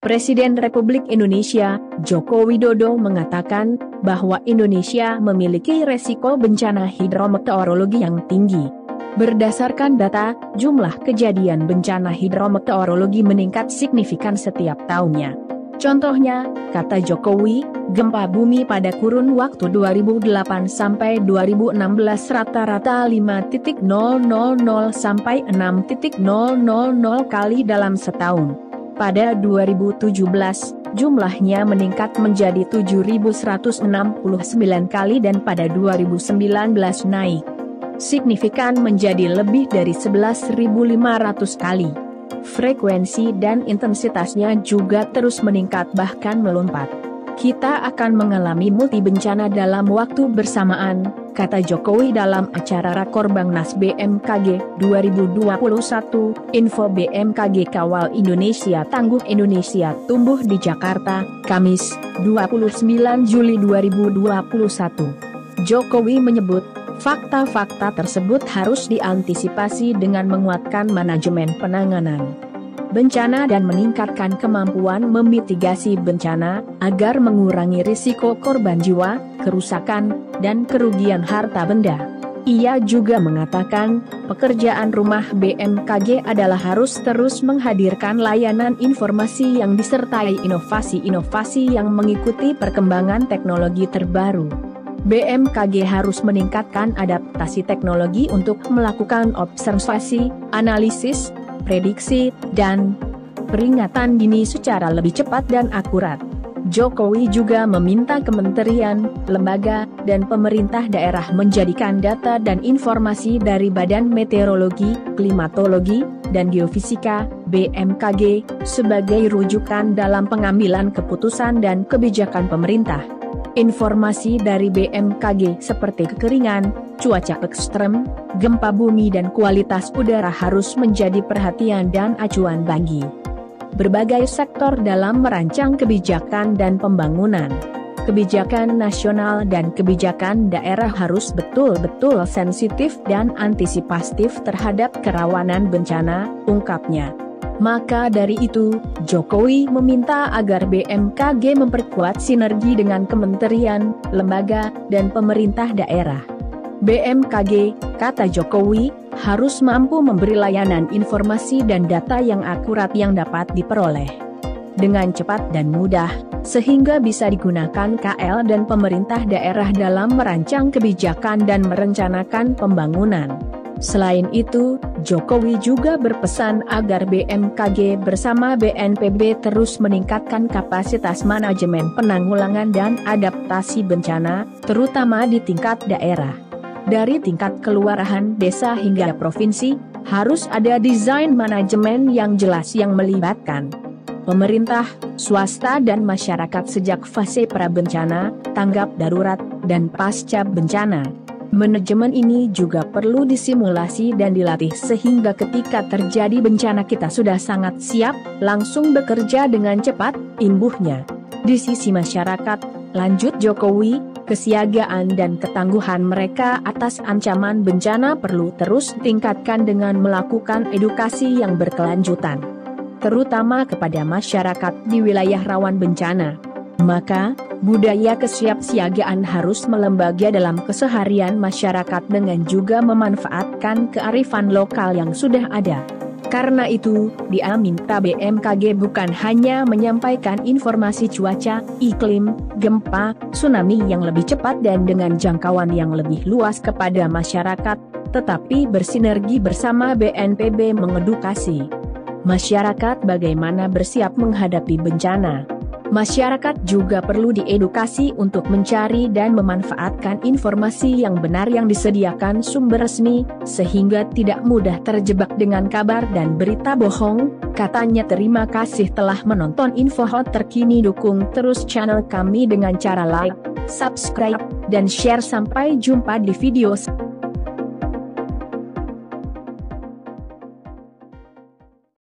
Presiden Republik Indonesia, Joko Widodo mengatakan bahwa Indonesia memiliki resiko bencana hidrometeorologi yang tinggi. Berdasarkan data, jumlah kejadian bencana hidrometeorologi meningkat signifikan setiap tahunnya. Contohnya, kata Jokowi, gempa bumi pada kurun waktu 2008 sampai 2016 rata-rata 5.000 sampai 6.000 kali dalam setahun. Pada 2017, jumlahnya meningkat menjadi 7.169 kali dan pada 2019 naik signifikan menjadi lebih dari 11.500 kali. Frekuensi dan intensitasnya juga terus meningkat bahkan melompat. Kita akan mengalami multi bencana dalam waktu bersamaan, kata Jokowi dalam acara Rakornas BMKG 2021, Info BMKG Kawal Indonesia Tangguh Indonesia Tumbuh di Jakarta, Kamis, 29 Juli 2021. Jokowi menyebut, fakta-fakta tersebut harus diantisipasi dengan menguatkan manajemen penanganan bencana dan meningkatkan kemampuan memitigasi bencana, agar mengurangi risiko korban jiwa, kerusakan, dan kerugian harta benda. Ia juga mengatakan, pekerjaan rumah BMKG adalah harus terus menghadirkan layanan informasi yang disertai inovasi-inovasi yang mengikuti perkembangan teknologi terbaru. BMKG harus meningkatkan adaptasi teknologi untuk melakukan observasi, analisis, prediksi, dan peringatan dini secara lebih cepat dan akurat. Jokowi juga meminta kementerian, lembaga, dan pemerintah daerah menjadikan data dan informasi dari Badan Meteorologi, Klimatologi, dan Geofisika, BMKG, sebagai rujukan dalam pengambilan keputusan dan kebijakan pemerintah. Informasi dari BMKG seperti kekeringan, cuaca ekstrem, gempa bumi dan kualitas udara harus menjadi perhatian dan acuan bagi berbagai sektor dalam merancang kebijakan dan pembangunan. Kebijakan nasional dan kebijakan daerah harus betul-betul sensitif dan antisipatif terhadap kerawanan bencana, ungkapnya. Maka dari itu, Jokowi meminta agar BMKG memperkuat sinergi dengan kementerian, lembaga, dan pemerintah daerah. BMKG, kata Jokowi, harus mampu memberi layanan informasi dan data yang akurat yang dapat diperoleh dengan cepat dan mudah, sehingga bisa digunakan KL dan pemerintah daerah dalam merancang kebijakan dan merencanakan pembangunan. Selain itu, Jokowi juga berpesan agar BMKG bersama BNPB terus meningkatkan kapasitas manajemen penanggulangan dan adaptasi bencana, terutama di tingkat daerah. Dari tingkat kelurahan, desa hingga provinsi, harus ada desain manajemen yang jelas yang melibatkan pemerintah, swasta dan masyarakat sejak fase prabencana, tanggap darurat, dan pasca bencana. Manajemen ini juga perlu disimulasi dan dilatih sehingga ketika terjadi bencana kita sudah sangat siap, langsung bekerja dengan cepat, imbuhnya. Di sisi masyarakat, lanjut Jokowi, kesiagaan dan ketangguhan mereka atas ancaman bencana perlu terus tingkatkan dengan melakukan edukasi yang berkelanjutan, terutama kepada masyarakat di wilayah rawan bencana. Maka, budaya kesiapsiagaan harus melembaga dalam keseharian masyarakat dengan juga memanfaatkan kearifan lokal yang sudah ada. Karena itu, dia minta BMKG bukan hanya menyampaikan informasi cuaca, iklim, gempa, tsunami yang lebih cepat dan dengan jangkauan yang lebih luas kepada masyarakat, tetapi bersinergi bersama BNPB mengedukasi masyarakat bagaimana bersiap menghadapi bencana. Masyarakat juga perlu diedukasi untuk mencari dan memanfaatkan informasi yang benar yang disediakan sumber resmi, sehingga tidak mudah terjebak dengan kabar dan berita bohong, katanya. Terima kasih telah menonton info hot terkini. Dukung terus channel kami dengan cara like, subscribe, dan share. Sampai jumpa di video selanjutnya.